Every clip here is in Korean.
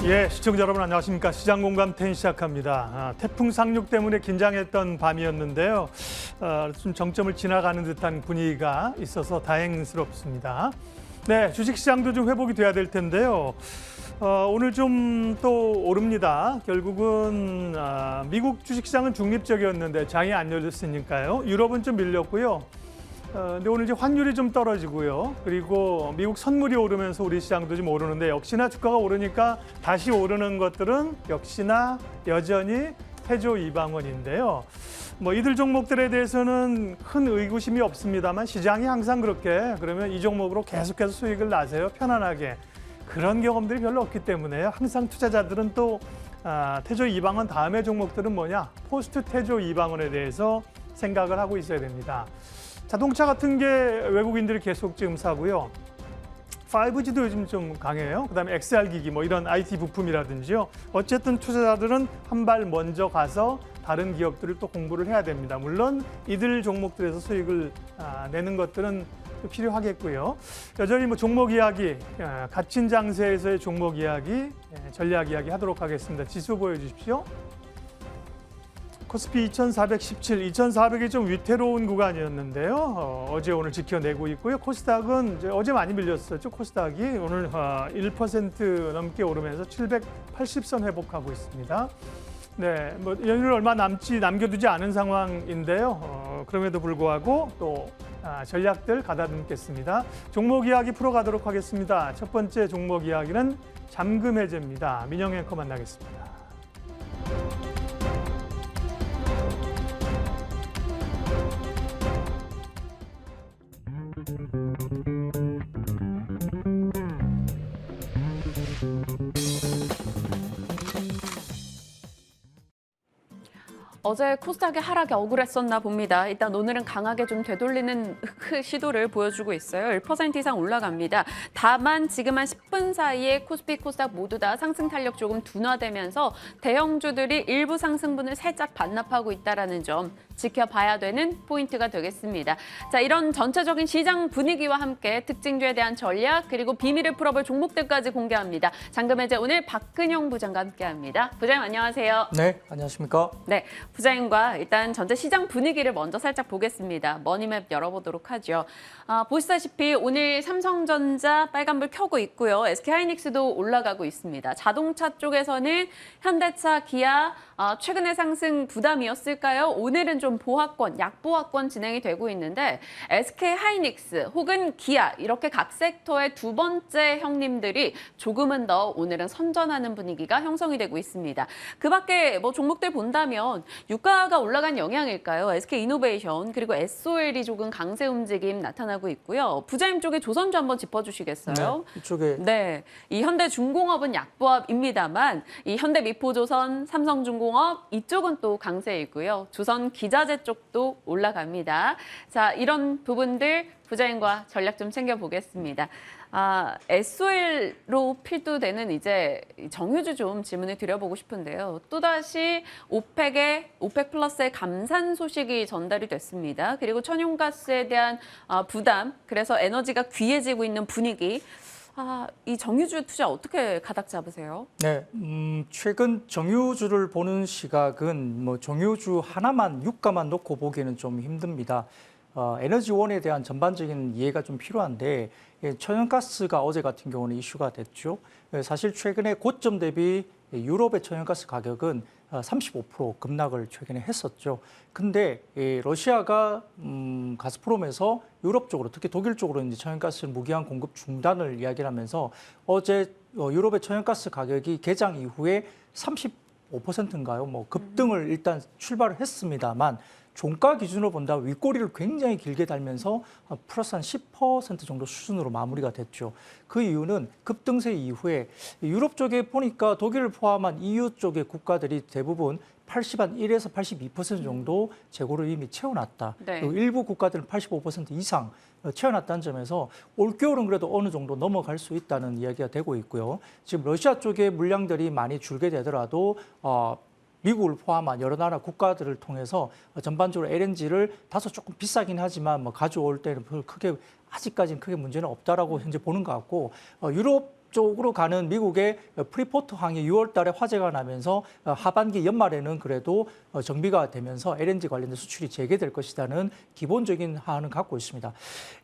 예, 시청자 여러분 안녕하십니까. 시장공감 10 시작합니다. 태풍 상륙 때문에 긴장했던 밤이었는데요. 좀 정점을 지나가는 듯한 분위기가 있어서 다행스럽습니다. 네, 주식시장도 좀 회복이 돼야 될 텐데요. 오늘 좀 또 오릅니다. 결국은 미국 주식시장은 중립적이었는데 장이 안 열렸으니까요. 유럽은 좀 밀렸고요. 근데 오늘 이제 환율이 좀 떨어지고요. 그리고 미국 선물이 오르면서 우리 시장도 좀 오르는데 역시나 주가가 오르니까 다시 오르는 것들은 역시나 여전히 태조 이방원인데요. 뭐 이들 종목들에 대해서는 큰 의구심이 없습니다만 시장이 항상 그렇게 그러면 이 종목으로 계속해서 수익을 나세요. 편안하게. 그런 경험들이 별로 없기 때문에 항상 투자자들은 또 태조 이방원 다음의 종목들은 뭐냐? 포스트 태조 이방원에 대해서 생각을 하고 있어야 됩니다. 자동차 같은 게 외국인들이 계속 지금 사고요. 5G도 요즘 좀 강해요. 그다음에 XR 기기 뭐 이런 IT 부품이라든지요. 어쨌든 투자자들은 한 발 먼저 가서 다른 기업들을 또 공부를 해야 됩니다. 물론 이들 종목들에서 수익을 내는 것들은 필요하겠고요. 여전히 뭐 종목 이야기, 갇힌 장세에서의 종목 이야기, 전략 이야기 하도록 하겠습니다. 지수 보여주십시오. 코스피 2417, 2400이 좀 위태로운 구간이었는데요. 어제 오늘 지켜내고 있고요. 코스닥은 이제 어제 많이 밀렸었죠. 코스닥이 오늘 1% 넘게 오르면서 780선 회복하고 있습니다. 네, 뭐 연휴를 얼마 남겨두지 않은 상황인데요. 그럼에도 불구하고 또 전략들 가다듬겠습니다. 종목 이야기 풀어가도록 하겠습니다. 첫 번째 종목 이야기는 잠금 해제입니다. 민영 앵커 만나겠습니다. 어제 코스닥의 하락이 억울했었나 봅니다. 일단 오늘은 강하게 좀 되돌리는 시도를 보여주고 있어요. 1% 이상 올라갑니다. 다만 지금 한 10분 사이에 코스피, 코스닥 모두 다 상승 탄력 조금 둔화되면서 대형주들이 일부 상승분을 살짝 반납하고 있다는 점 지켜봐야 되는 포인트가 되겠습니다. 자, 이런 전체적인 시장 분위기와 함께 특징주에 대한 전략 그리고 비밀을 풀어볼 종목들까지 공개합니다. 잠금 해제 오늘 박근영 부장과 함께합니다. 부장님 안녕하세요. 네, 안녕하십니까? 네, 부장님과 일단 전체 시장 분위기를 먼저 살짝 보겠습니다. 머니맵 열어보도록 하죠. 보시다시피 오늘 삼성전자 빨간불 켜고 있고요. SK하이닉스도 올라가고 있습니다. 자동차 쪽에서는 현대차, 기아 최근의 상승 부담이었을까요? 오늘은 좀 보합권, 약보합권 진행이 되고 있는데 SK하이닉스 혹은 기아 이렇게 각 섹터의 두 번째 형님들이 조금은 더 오늘은 선전하는 분위기가 형성이 되고 있습니다. 그 밖에 뭐 종목들 본다면 유가가 올라간 영향일까요? SK이노베이션 그리고 SOL이 조금 강세 움직임 나타나고 있고요. 부장님 쪽에 조선주 한번 짚어주시겠어요? 네, 이쪽에 네, 이 현대중공업은 약보합입니다만 이 현대미포조선, 삼성중공업 이쪽은 또 강세이고요. 조선기자재 쪽도 올라갑니다. 자, 이런 부분들 부장님과 전략 좀 챙겨보겠습니다. SOL로 필두되는 이제 정유주 좀 질문을 드려보고 싶은데요. 또다시 오펙 플러스의 감산 소식이 전달이 됐습니다. 그리고 천연가스에 대한 부담, 그래서 에너지가 귀해지고 있는 분위기. 이 정유주 투자 어떻게 가닥 잡으세요? 네, 최근 정유주를 보는 시각은 뭐 정유주 하나만 유가만 놓고 보기에는 좀 힘듭니다. 에너지원에 대한 전반적인 이해가 좀 필요한데 천연가스가 어제 같은 경우는 이슈가 됐죠. 사실 최근에 고점 대비 유럽의 천연가스 가격은 35% 급락을 최근에 했었죠. 근데 러시아가 가스프롬에서 유럽 쪽으로 특히 독일 쪽으로 이제 천연가스 무기한 공급 중단을 이야기를 하면서 어제 유럽의 천연가스 가격이 개장 이후에 35%인가요? 뭐 급등을 일단 출발을 했습니다만 종가 기준으로 본다 윗꼬리를 굉장히 길게 달면서 플러스 한 10% 정도 수준으로 마무리가 됐죠. 그 이유는 급등세 이후에 유럽 쪽에 보니까 독일을 포함한 EU 쪽의 국가들이 대부분 1에서 82% 정도 재고를 이미 채워놨다. 네. 그리고 일부 국가들은 85% 이상 채워놨다는 점에서 올겨울은 그래도 어느 정도 넘어갈 수 있다는 이야기가 되고 있고요. 지금 러시아 쪽의 물량들이 많이 줄게 되더라도 미국을 포함한 여러 나라 국가들을 통해서 전반적으로 LNG를 다소 조금 비싸긴 하지만 뭐 가져올 때는 크게 아직까지는 크게 문제는 없다라고 현재 보는 것 같고 유럽 쪽으로 가는 미국의 프리포트 항이 6월 달에 화재가 나면서 하반기 연말에는 그래도 정비가 되면서 LNG 관련된 수출이 재개될 것이라는 기본적인 하한은 갖고 있습니다.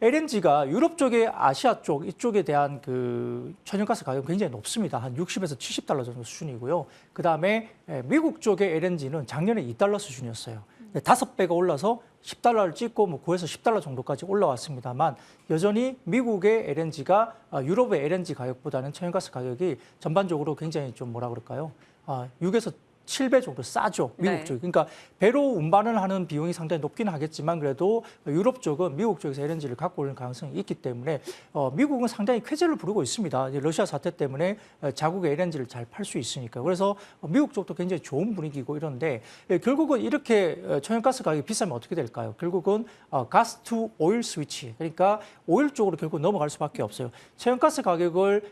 LNG가 유럽 쪽의 아시아 쪽 이쪽에 대한 그 천연가스 가격은 굉장히 높습니다. 한 60에서 70달러 정도 수준이고요. 그다음에 미국 쪽의 LNG는 작년에 2달러 수준이었어요. 5배가 올라서 10달러를 찍고 뭐 9에서 10달러 정도까지 올라왔습니다만 여전히 미국의 LNG가 유럽의 LNG 가격보다는 천연가스 가격이 전반적으로 굉장히 좀 뭐라 그럴까요? 6에서 7배 정도 싸죠. 미국 네. 쪽이. 그러니까 배로 운반을 하는 비용이 상당히 높긴 하겠지만 그래도 유럽 쪽은 미국 쪽에서 LNG를 갖고 오는 가능성이 있기 때문에 미국은 상당히 쾌재를 부르고 있습니다. 이제 러시아 사태 때문에 자국의 LNG를 잘 팔 수 있으니까. 그래서 미국 쪽도 굉장히 좋은 분위기고 이런데 결국은 이렇게 천연가스 가격이 비싸면 어떻게 될까요? 결국은 가스 투 오일 스위치. 그러니까 오일 쪽으로 결국 넘어갈 수밖에 없어요. 천연가스 가격을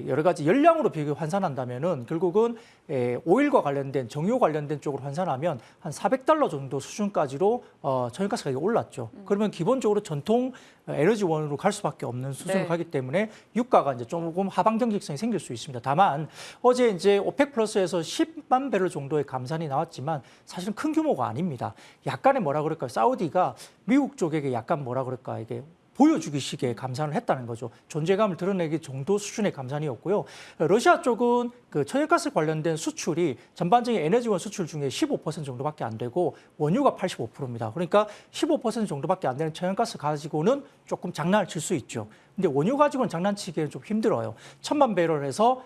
여러 가지 열량으로 비교 환산한다면은 결국은 오일과 관련된 정유 관련된 쪽으로 환산하면 한 400달러 정도 수준까지로 천연가스 가격이 올랐죠. 그러면 기본적으로 전통 에너지원으로 갈 수밖에 없는 수준으로 네. 가기 때문에 유가가 이제 조금 하방 경직성이 생길 수 있습니다. 다만 어제 이제 오펙 플러스에서 10만 배럴 정도의 감산이 나왔지만 사실은 큰 규모가 아닙니다. 약간의 뭐라 그럴까요? 사우디가 미국 쪽에게 약간 뭐라 그럴까 이게 보여주기식의 감산을 했다는 거죠. 존재감을 드러내기 정도 수준의 감산이었고요. 러시아 쪽은 그 천연가스 관련된 수출이 전반적인 에너지원 수출 중에 15% 정도밖에 안 되고 원유가 85%입니다. 그러니까 15% 정도밖에 안 되는 천연가스 가지고는 조금 장난을 칠 수 있죠. 근데 원유 가지고는 장난치기는 좀 힘들어요. 1,000만 배럴에서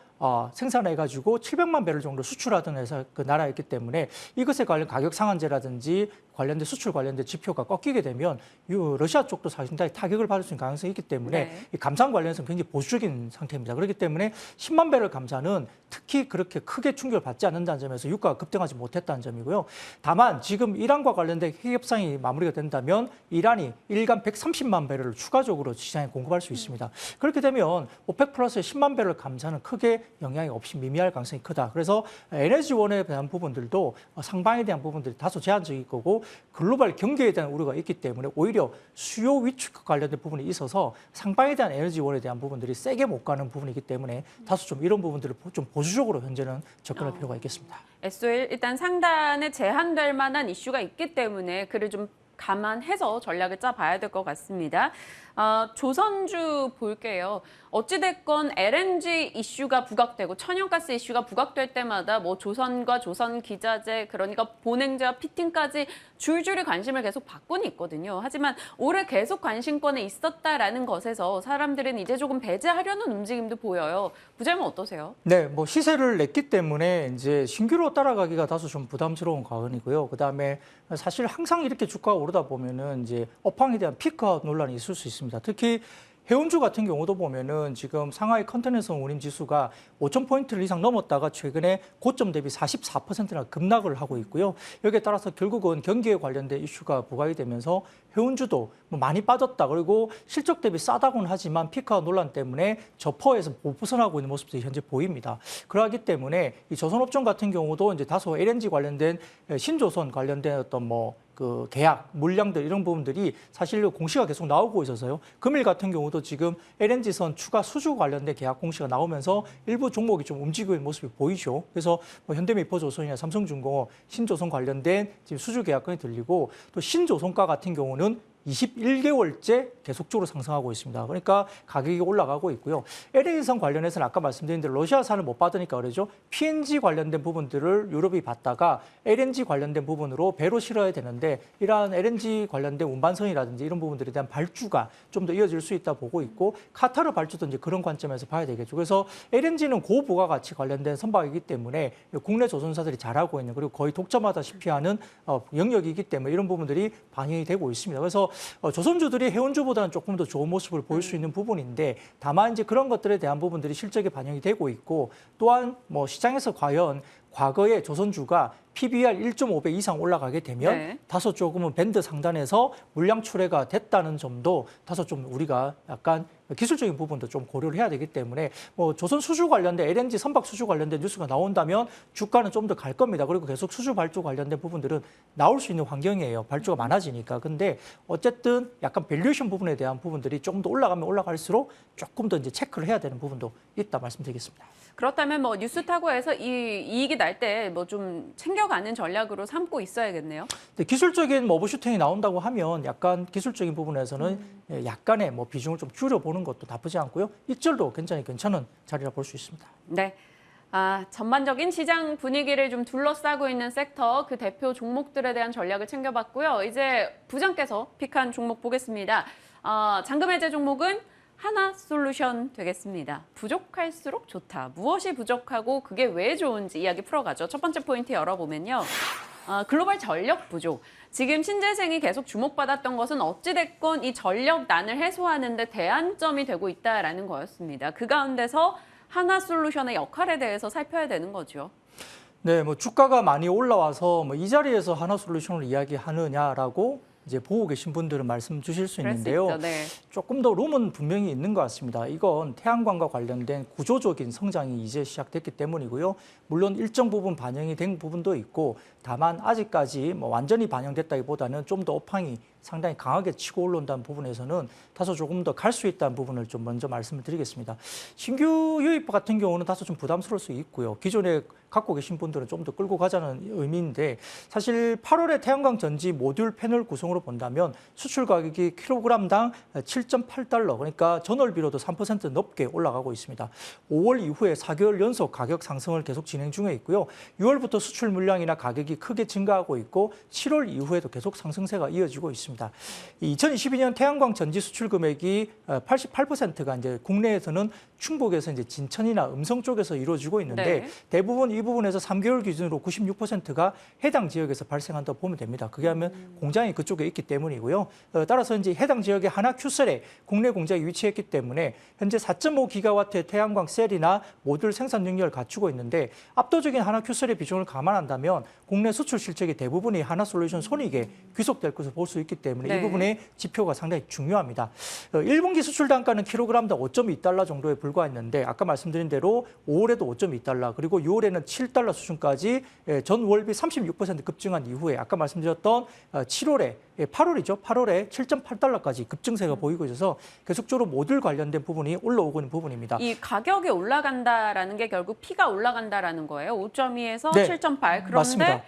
생산해가지고 700만 배럴 정도 수출하던 회사 그 나라였기 때문에 이것에 관련 가격 상한제라든지 관련된 수출 관련된 지표가 꺾이게 되면 러시아 쪽도 상당히 타격을 받을 수 있는 가능성이 있기 때문에 네. 이 감산 관련해서는 굉장히 보수적인 상태입니다. 그렇기 때문에 10만 배럴 감산은 특히 그렇게 크게 충격을 받지 않는다는 점에서 유가가 급등하지 못했다는 점이고요. 다만 지금 이란과 관련된 핵 협상이 마무리가 된다면 이란이 일간 130만 배럴을 추가적으로 시장에 공급할 수 있습니다. 그렇게 되면 오펙 플러스의 10만 배럴 감산은 크게 영향이 없이 미미할 가능성이 크다. 그래서 에너지원에 대한 부분들도 상방에 대한 부분들이 다소 제한적일 거고 글로벌 경제에 대한 우려가 있기 때문에 오히려 수요 위축과 관련된 부분이 있어서 상방에 대한 에너지원에 대한 부분들이 세게 못 가는 부분이기 때문에 다소 좀 이런 부분들을 좀 보수적으로 현재는 접근할 필요가 있겠습니다. S-오일 일단 상단에 제한될 만한 이슈가 있기 때문에 그를 좀 감안해서 전략을 짜봐야 될 것 같습니다. 조선주 볼게요. 어찌됐건 LNG 이슈가 부각되고 천연가스 이슈가 부각될 때마다 뭐 조선과 조선기자재 그러니까 본행제와 피팅까지 줄줄이 관심을 계속 받고는 있거든요. 하지만 올해 계속 관심권에 있었다라는 것에서 사람들은 이제 조금 배제하려는 움직임도 보여요. 부장님 어떠세요? 네, 뭐 시세를 냈기 때문에 이제 신규로 따라가기가 다소 좀 부담스러운 과언이고요. 그다음에 사실 항상 이렇게 주가가 오르다 보면은 이제 업황에 대한 피크아웃 논란이 있을 수 있습니다. 특히 해운주 같은 경우도 보면은 지금 상하이 컨테이너선 운임 지수가 5,000포인트를 이상 넘었다가 최근에 고점 대비 44%나 급락을 하고 있고요. 여기에 따라서 결국은 경기에 관련된 이슈가 부각이 되면서 해운주도 뭐 많이 빠졌다. 그리고 실적 대비 싸다고는 하지만 피크아웃 논란 때문에 저퍼에서 못 벗어나고 있는 모습들이 현재 보입니다. 그러기 때문에 이 조선업종 같은 경우도 이제 다소 LNG 관련된 신조선 관련된 어떤 그 계약, 물량들 이런 부분들이 사실 공시가 계속 나오고 있어서요. 금일 같은 경우도 지금 LNG선 추가 수주 관련된 계약 공시가 나오면서 일부 종목이 좀 움직이고 있는 모습이 보이죠. 그래서 뭐 현대미포조선이나 삼성중공업, 신조선 관련된 지금 수주 계약건이 들리고 또 신조선가 같은 경우는 21개월째 계속적으로 상승하고 있습니다. 그러니까 가격이 올라가고 있고요. LNG선 관련해서는 아까 말씀드린 대로 러시아산을 못 받으니까 그러죠. PNG 관련된 부분들을 유럽이 받다가 LNG 관련된 부분으로 배로 실어야 되는데 이러한 LNG 관련된 운반선이라든지 이런 부분들에 대한 발주가 좀 더 이어질 수 있다 보고 있고 카타르 발주도 이제 그런 관점에서 봐야 되겠죠. 그래서 LNG는 고부가가치 관련된 선박이기 때문에 국내 조선사들이 잘하고 있는 그리고 거의 독점하다시피 하는 영역이기 때문에 이런 부분들이 반영이 되고 있습니다. 그래서 조선주들이 해운주보다는 조금 더 좋은 모습을 보일 수 있는 부분인데 다만 이제 그런 것들에 대한 부분들이 실적에 반영이 되고 있고 또한 뭐 시장에서 과연 과거에 조선주가 PBR 1.5배 이상 올라가게 되면 네. 다소 조금은 밴드 상단에서 물량 출회가 됐다는 점도 다소 좀 우리가 약간 기술적인 부분도 좀 고려를 해야 되기 때문에 뭐 조선 수주 관련된 LNG 선박 수주 관련된 뉴스가 나온다면 주가는 좀 더 갈 겁니다. 그리고 계속 수주 발주 관련된 부분들은 나올 수 있는 환경이에요. 발주가 많아지니까. 근데 어쨌든 약간 밸류에이션 부분에 대한 부분들이 조금 더 올라가면 올라갈수록 조금 더 이제 체크를 해야 되는 부분도 있다 말씀드리겠습니다. 그렇다면 뭐 뉴스 타고 해서 이익이 날 때 뭐 좀 챙겨가는 전략으로 삼고 있어야겠네요. 근데 기술적인 뭐 오버슈팅이 나온다고 하면 약간 기술적인 부분에서는 약간의 뭐 비중을 좀 줄여보는 것도 나쁘지 않고요. 일절도 굉장히 괜찮은 자리라 볼 수 있습니다. 네. 전반적인 시장 분위기를 좀 둘러싸고 있는 섹터, 그 대표 종목들에 대한 전략을 챙겨봤고요. 이제 부장께서 픽한 종목 보겠습니다. 잔금 해제 종목은 하나솔루션 되겠습니다. 부족할수록 좋다. 무엇이 부족하고 그게 왜 좋은지 이야기 풀어가죠. 첫 번째 포인트 열어보면요. 글로벌 전력 부족. 지금 신재생이 계속 주목받았던 것은 어찌됐건 이 전력난을 해소하는 데 대안점이 되고 있다라는 거였습니다. 그 가운데서 하나솔루션의 역할에 대해서 살펴야 되는 거죠. 네, 뭐 주가가 많이 올라와서 뭐 이 자리에서 하나솔루션을 이야기하느냐라고 이제 보고 계신 분들은 말씀 주실 수 있는데요. 있죠, 네. 조금 더 룸은 분명히 있는 것 같습니다. 이건 태양광과 관련된 구조적인 성장이 이제 시작됐기 때문이고요. 물론 일정 부분 반영이 된 부분도 있고 다만 아직까지 뭐 완전히 반영됐다기보다는 좀 더 업황이 상당히 강하게 치고 올라온다는 부분에서는 다소 조금 더 갈 수 있다는 부분을 좀 먼저 말씀을 드리겠습니다. 신규 유입 같은 경우는 다소 좀 부담스러울 수 있고요. 기존에 갖고 계신 분들은 좀 더 끌고 가자는 의미인데 사실 8월에 태양광 전지 모듈 패널 구성으로 본다면 수출 가격이 킬로그램당 7.8달러 그러니까 전월비로도 3% 넘게 올라가고 있습니다. 5월 이후에 4개월 연속 가격 상승을 계속 진행 중에 있고요. 6월부터 수출 물량이나 가격이 크게 증가하고 있고 7월 이후에도 계속 상승세가 이어지고 있습니다. 2022년 태양광 전지 수출 금액이 88%가 이제 국내에서는 충북에서 이제 진천이나 음성 쪽에서 이루어지고 있는데 네. 대부분 이 부분에서 3개월 기준으로 96%가 해당 지역에서 발생한다고 보면 됩니다. 그게 하면 공장이 그쪽에 있기 때문이고요. 따라서 이제 해당 지역의 하나 큐셀에 국내 공장이 위치했기 때문에 현재 4.5기가와트의 태양광 셀이나 모듈 생산 능력을 갖추고 있는데 압도적인 하나 큐셀의 비중을 감안한다면 국내 수출 실적의 대부분이 하나솔루션 손익에 귀속될 것을 볼 수 있기 때문에 네. 이 부분의 지표가 상당히 중요합니다. 1분기 수출 단가는 킬로그램당 5.2달러 정도에 불과했는데 아까 말씀드린 대로 5월에도 5.2달러 그리고 6월에는 7달러 수준까지 전 월비 36% 급증한 이후에 아까 말씀드렸던 7월에 8월이죠. 8월에 7.8달러까지 급증세가 보이고 있어서 계속적으로 모듈 관련된 부분이 올라오고 있는 부분입니다. 이 가격이 올라간다라는 게 결국 P가 올라간다라는 거예요. 5.2에서 네, 7.8. 그런데 맞습니다.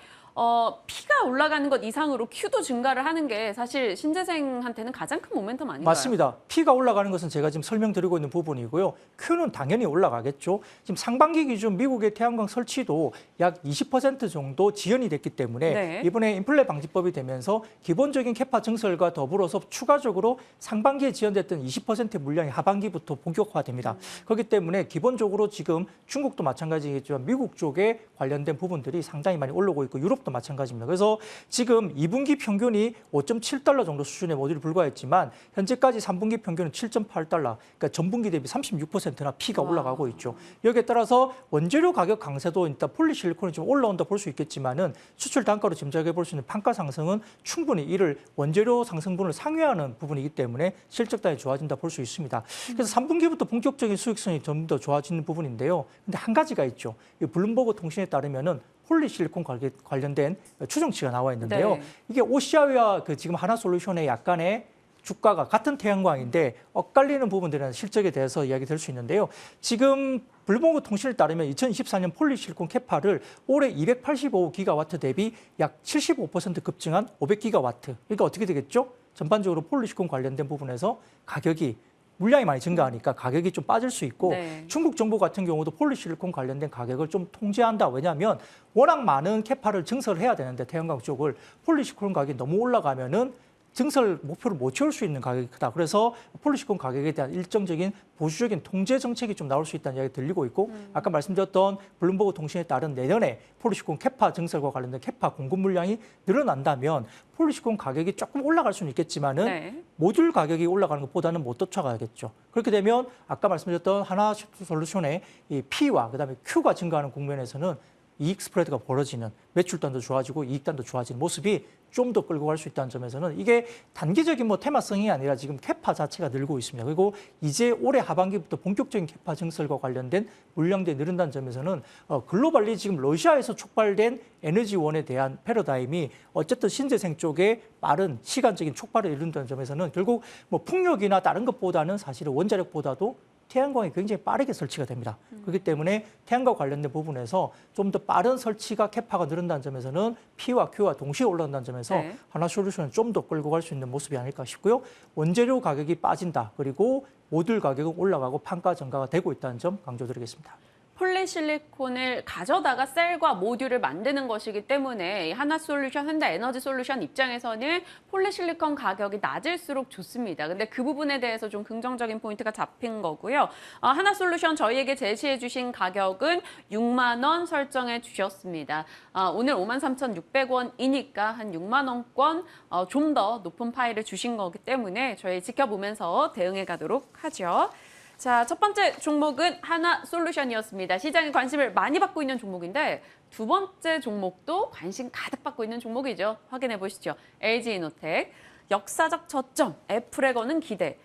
P가 올라가는 것 이상으로 Q도 증가를 하는 게 사실 신재생한테는 가장 큰 모멘텀 아닌가요? 맞습니다. P가 올라가는 것은 제가 지금 설명드리고 있는 부분이고요. Q는 당연히 올라가겠죠. 지금 상반기 기준 미국의 태양광 설치도 약 20% 정도 지연이 됐기 때문에 네. 이번에 인플레 방지법이 되면서 기본적인 캐파 증설과 더불어서 추가적으로 상반기에 지연됐던 20% 물량이 하반기부터 본격화됩니다. 그렇기 때문에 기본적으로 지금 중국도 마찬가지겠지만 미국 쪽에 관련된 부분들이 상당히 많이 올라오고 있고 유럽도 마찬가지입니다. 그래서 지금 2분기 평균이 5.7달러 정도 수준의 모듈이 불과했지만 현재까지 3분기 평균은 7.8달러, 그러니까 전분기 대비 36%나 P가 올라가고 있죠. 여기에 따라서 원재료 가격 강세도 일단 폴리실리콘이 좀 올라온다 볼 수 있겠지만은 수출 단가로 짐작해 볼 수 있는 판가 상승은 충분히 이를 원재료 상승분을 상회하는 부분이기 때문에 실적단이 좋아진다 볼 수 있습니다. 그래서 3분기부터 본격적인 수익성이 좀 더 좋아지는 부분인데요. 근데 한 가지가 있죠. 이 블룸버그 통신에 따르면은 폴리실리콘 관련된 추정치가 나와 있는데요. 네. 이게 오시아와 그 지금 하나솔루션의 약간의 주가가 같은 태양광인데 엇갈리는 부분들은 실적에 대해서 이야기 될 수 있는데요. 지금 블룸버그 통신에 따르면 2024년 폴리실리콘 캐파를 올해 285기가와트 대비 약 75% 급증한 500기가와트. 그러니까 어떻게 되겠죠? 전반적으로 폴리실리콘 관련된 부분에서 가격이 물량이 많이 증가하니까 가격이 좀 빠질 수 있고 네. 중국 정부 같은 경우도 폴리실리콘 관련된 가격을 좀 통제한다. 왜냐하면 워낙 많은 캐파를 증설을 해야 되는데 태양광 쪽을 폴리실리콘 가격이 너무 올라가면은 증설 목표를 못 채울 수 있는 가격이 크다. 그래서 폴리실리콘 가격에 대한 일정적인 보수적인 통제 정책이 좀 나올 수 있다는 이야기 들리고 있고 아까 말씀드렸던 블룸버그 통신에 따른 내년에 폴리실리콘 캐파 증설과 관련된 캐파 공급 물량이 늘어난다면 폴리실리콘 가격이 조금 올라갈 수는 있겠지만은 네. 모듈 가격이 올라가는 것보다는 못 쫓아가겠죠. 그렇게 되면 아까 말씀드렸던 하나솔루션의 이 P와 그다음에 Q가 증가하는 국면에서는 이익 스프레드가 벌어지는 매출단도 좋아지고 이익단도 좋아지는 모습이 좀 더 끌고 갈 수 있다는 점에서는 이게 단기적인 뭐 테마성이 아니라 지금 캐파 자체가 늘고 있습니다. 그리고 이제 올해 하반기부터 본격적인 캐파 증설과 관련된 물량들이 늘은다는 점에서는 글로벌리 지금 러시아에서 촉발된 에너지원에 대한 패러다임이 어쨌든 신재생 쪽에 빠른 시간적인 촉발을 이룬다는 점에서는 결국 뭐 풍력이나 다른 것보다는 사실은 원자력보다도 태양광이 굉장히 빠르게 설치가 됩니다. 그렇기 때문에 태양광 관련된 부분에서 좀 더 빠른 설치가 캐파가 늘은다는 점에서는 P와 Q와 동시에 올라간다는 점에서 네. 하나솔루션은 좀 더 끌고 갈 수 있는 모습이 아닐까 싶고요. 원재료 가격이 빠진다. 그리고 모듈 가격은 올라가고 판가 증가가 되고 있다는 점 강조드리겠습니다. 폴리실리콘을 가져다가 셀과 모듈을 만드는 것이기 때문에 하나솔루션, 현대에너지솔루션 입장에서는 폴리실리콘 가격이 낮을수록 좋습니다. 근데 그 부분에 대해서 좀 긍정적인 포인트가 잡힌 거고요. 하나솔루션 저희에게 제시해 주신 가격은 6만 원 설정해 주셨습니다. 오늘 53,600원이니까 한 6만 원권 좀 더 높은 파이를 주신 거기 때문에 저희 지켜보면서 대응해 가도록 하죠. 자, 첫 번째 종목은 하나솔루션이었습니다. 시장에 관심을 많이 받고 있는 종목인데 두 번째 종목도 관심 가득 받고 있는 종목이죠. 확인해 보시죠. LG이노텍, 역사적 저점, 애플에 거는 기대.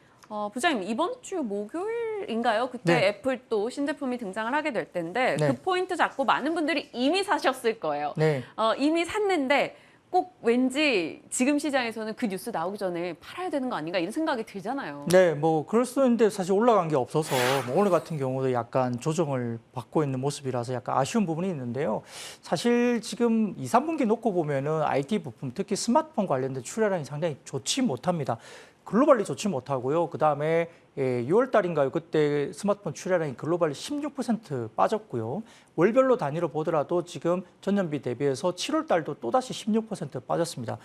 부장님, 이번 주 목요일인가요? 그때 네. 애플 또 신제품이 등장을 하게 될 텐데 네. 그 포인트 잡고 많은 분들이 이미 사셨을 거예요. 네. 이미 샀는데 꼭 왠지 지금 시장에서는 그 뉴스 나오기 전에 팔아야 되는 거 아닌가 이런 생각이 들잖아요. 네, 뭐 그럴 수 있는데 사실 올라간 게 없어서 뭐 오늘 같은 경우도 약간 조정을 받고 있는 모습이라서 약간 아쉬운 부분이 있는데요. 사실 지금 2, 3분기 놓고 보면은 IT 부품, 특히 스마트폰 관련된 출하량이 상당히 좋지 못합니다. 글로벌리 좋지 못하고요. 그다음에 6월 달인가요? 그때 스마트폰 출하량이 글로벌리 16% 빠졌고요. 월별로 단위로 보더라도 지금 전년비 대비해서 7월 달도 또다시 16% 빠졌습니다.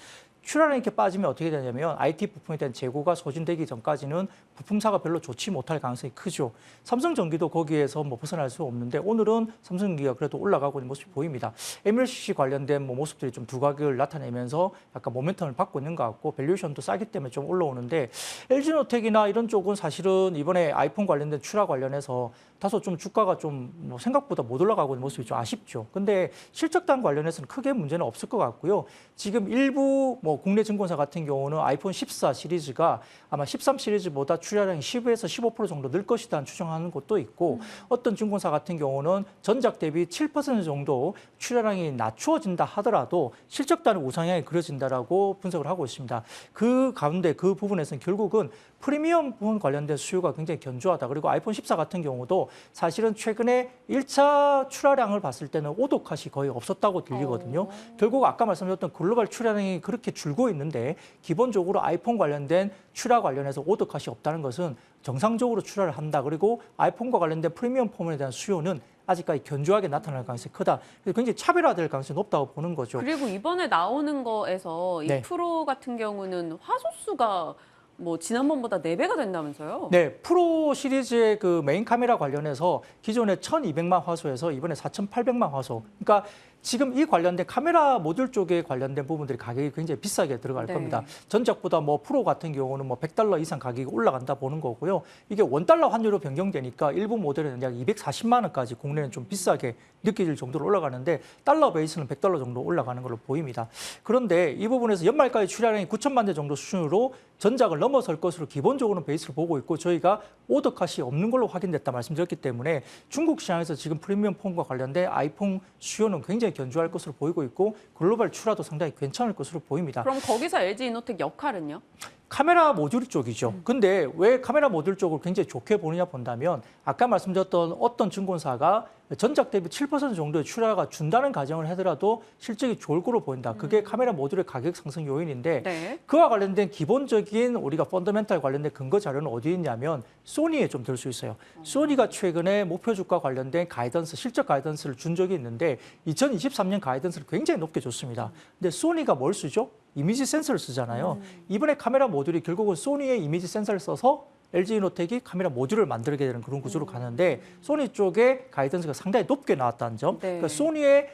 출하량이 이렇게 빠지면 어떻게 되냐면 IT 부품에 대한 재고가 소진되기 전까지는 부품사가 별로 좋지 못할 가능성이 크죠. 삼성전기도 거기에서 뭐 벗어날 수 없는데 오늘은 삼성전기가 그래도 올라가고 있는 모습이 보입니다. MLCC 관련된 뭐 모습들이 좀 두각을 나타내면서 약간 모멘텀을 받고 있는 것 같고 밸류에이션도 싸기 때문에 좀 올라오는데 LG노텍이나 이런 쪽은 사실은 이번에 아이폰 관련된 출하 관련해서 다소 좀 주가가 좀 뭐 생각보다 못 올라가고 있는 모습이 좀 아쉽죠. 근데 실적단 관련해서는 크게 문제는 없을 것 같고요. 지금 일부 뭐 국내 증권사 같은 경우는 아이폰 14 시리즈가 아마 13 시리즈보다 출하량이 10에서 15% 정도 늘 것이다 추정하는 곳도 있고 어떤 증권사 같은 경우는 전작 대비 7% 정도 출하량이 낮추어진다 하더라도 실적단은 우상향이 그려진다라고 분석을 하고 있습니다. 그 가운데 그 부분에서는 결국은 프리미엄 부분 관련된 수요가 굉장히 견조하다. 그리고 아이폰 14 같은 경우도 사실은 최근에 1차 출하량을 봤을 때는 오독컷이 거의 없었다고 들리거든요. 결국 아까 말씀드렸던 글로벌 출하량이 그렇게 줄고 있는데 기본적으로 아이폰 관련된 출하 관련해서 오독컷이 없다는 것은 정상적으로 출하를 한다. 그리고 아이폰과 관련된 프리미엄 폰에 대한 수요는 아직까지 견조하게 나타날 가능성이 크다. 그래서 굉장히 차별화될 가능성이 높다고 보는 거죠. 그리고 이번에 나오는 거에서 이 네. 프로 같은 경우는 화소수가 뭐 지난번보다 4배가 된다면서요? 네, 프로 시리즈의 그 메인 카메라 관련해서 기존에 1,200만 화소에서 이번에 4,800만 화소. 그러니까 지금 이 관련된 카메라 모듈 쪽에 관련된 부분들이 가격이 굉장히 비싸게 들어갈 네. 겁니다. 전작보다 뭐 프로 같은 경우는 뭐 $100 이상 가격이 올라간다 보는 거고요. 이게 $1 환율로 변경되니까 일부 모델에는 약 240만 원까지 국내는 좀 비싸게 느껴질 정도로 올라가는데 달러 베이스는 $100 정도 올라가는 걸로 보입니다. 그런데 이 부분에서 연말까지 출하량이 9천만 대 정도 수준으로 전작을 넘어설 것으로 기본적으로는 베이스를 보고 있고 저희가 오더컷이 없는 걸로 확인됐다 말씀드렸기 때문에 중국 시장에서 지금 프리미엄 폰과 관련된 아이폰 수요는 굉장히 견조할 것으로 보이고 있고 글로벌 출하도 상당히 괜찮을 것으로 보입니다. 그럼 거기서 LG이노텍 역할은요? 카메라 모듈 쪽이죠. 근데 왜 카메라 모듈 쪽을 굉장히 좋게 보느냐 본다면 아까 말씀드렸던 어떤 증권사가 전작 대비 7% 정도의 출하가 준다는 가정을 하더라도 실적이 좋을 거로 보인다. 그게 카메라 모듈의 가격 상승 요인인데 네. 그와 관련된 기본적인 우리가 펀더멘탈 관련된 근거 자료는 어디 있냐면 소니에 좀 들 수 있어요. 소니가 최근에 목표 주가 관련된 가이던스, 실적 가이던스를 준 적이 있는데 2023년 가이던스를 굉장히 높게 줬습니다. 근데 소니가 뭘 쓰죠? 이미지 센서를 쓰잖아요. 이번에 카메라 모듈이 결국은 소니의 이미지 센서를 써서 LG이노텍이 카메라 모듈을 만들게 되는 그런 구조로 가는데 소니 쪽에 가이던스가 상당히 높게 나왔다는 점. 네. 그러니까 소니의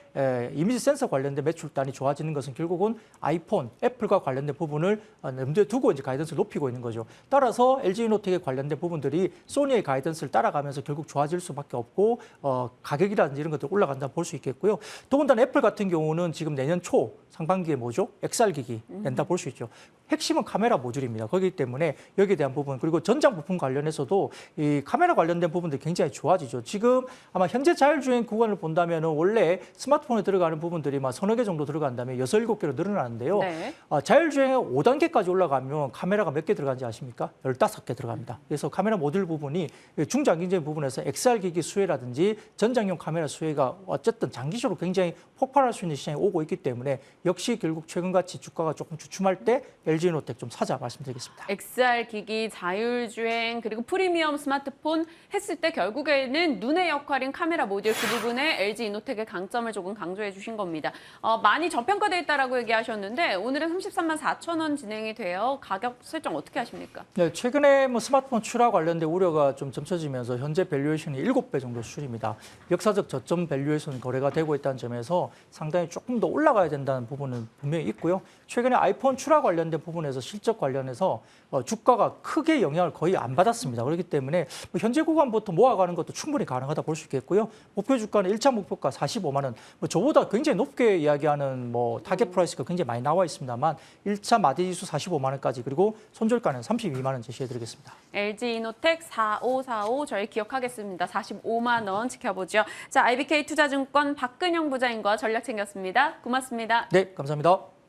이미지 센서 관련된 매출단이 좋아지는 것은 결국은 아이폰, 애플과 관련된 부분을 염두에 두고 이제 가이던스를 높이고 있는 거죠. 따라서 LG이노텍에 관련된 부분들이 소니의 가이던스를 따라가면서 결국 좋아질 수밖에 없고 가격이라든지 이런 것들 올라간다 볼 수 있겠고요. 더군다나 애플 같은 경우는 지금 내년 초 상반기에 뭐죠? XR 기기 낸다 볼 수 있죠. 핵심은 카메라 모듈입니다. 그렇기 때문에 여기에 대한 부분 그리고 전장 부품 관련해서도 이 카메라 관련된 부분들이 굉장히 좋아지죠. 지금 아마 현재 자율주행 구간을 본다면 원래 스마트폰에 들어가는 부분들이 막 서너 개 정도 들어간다면 6, 7개로 늘어나는데요. 네. 자율주행에 5단계까지 올라가면 카메라가 몇 개 들어간지 아십니까? 15개 들어갑니다. 그래서 카메라 모듈 부분이 중장기적인 부분에서 XR 기기 수혜라든지 전장용 카메라 수혜가 어쨌든 장기적으로 굉장히 폭발할 수 있는 시장이 오고 있기 때문에 역시 결국 최근같이 주가가 조금 주춤할 때 LG이노텍 좀 사자 말씀드리겠습니다. XR 기기, 자율주행, 그리고 프리미엄 스마트폰 했을 때 결국에는 눈의 역할인 카메라 모듈 그 부분에 LG이노텍의 강점을 조금 강조해 주신 겁니다. 많이 저평가돼 있다라고 얘기하셨는데 오늘은 33만 4천 원 진행이 돼요. 가격 설정 어떻게 하십니까? 네, 최근에 뭐 스마트폰 출하 관련된 우려가 좀 점쳐지면서 현재 밸류에이션이 7배 정도 수준입니다. 역사적 저점 밸류에이션 거래가 되고 있다는 점에서 상당히 조금 더 올라가야 된다는 부분은 분명히 있고요. 최근에 아이폰 출하 관련된 부분에서 실적 관련해서 주가가 크게 영향을 거의 안 받았습니다. 그렇기 때문에 뭐 현재 구간부터 모아가는 것도 충분히 가능하다 볼 수 있겠고요. 목표 주가는 1차 목표가 45만 원. 뭐 저보다 굉장히 높게 이야기하는 뭐 타겟 프라이스가 굉장히 많이 나와 있습니다만 1차 마디지수 45만 원까지 그리고 손절가는 32만 원 제시해드리겠습니다. LG이노텍 4545 저희 기억하겠습니다. 45만 원 지켜보죠. 자, IBK 투자증권 박근영 부장님과 전략 챙겼습니다. 고맙습니다. 네, 감사합니다.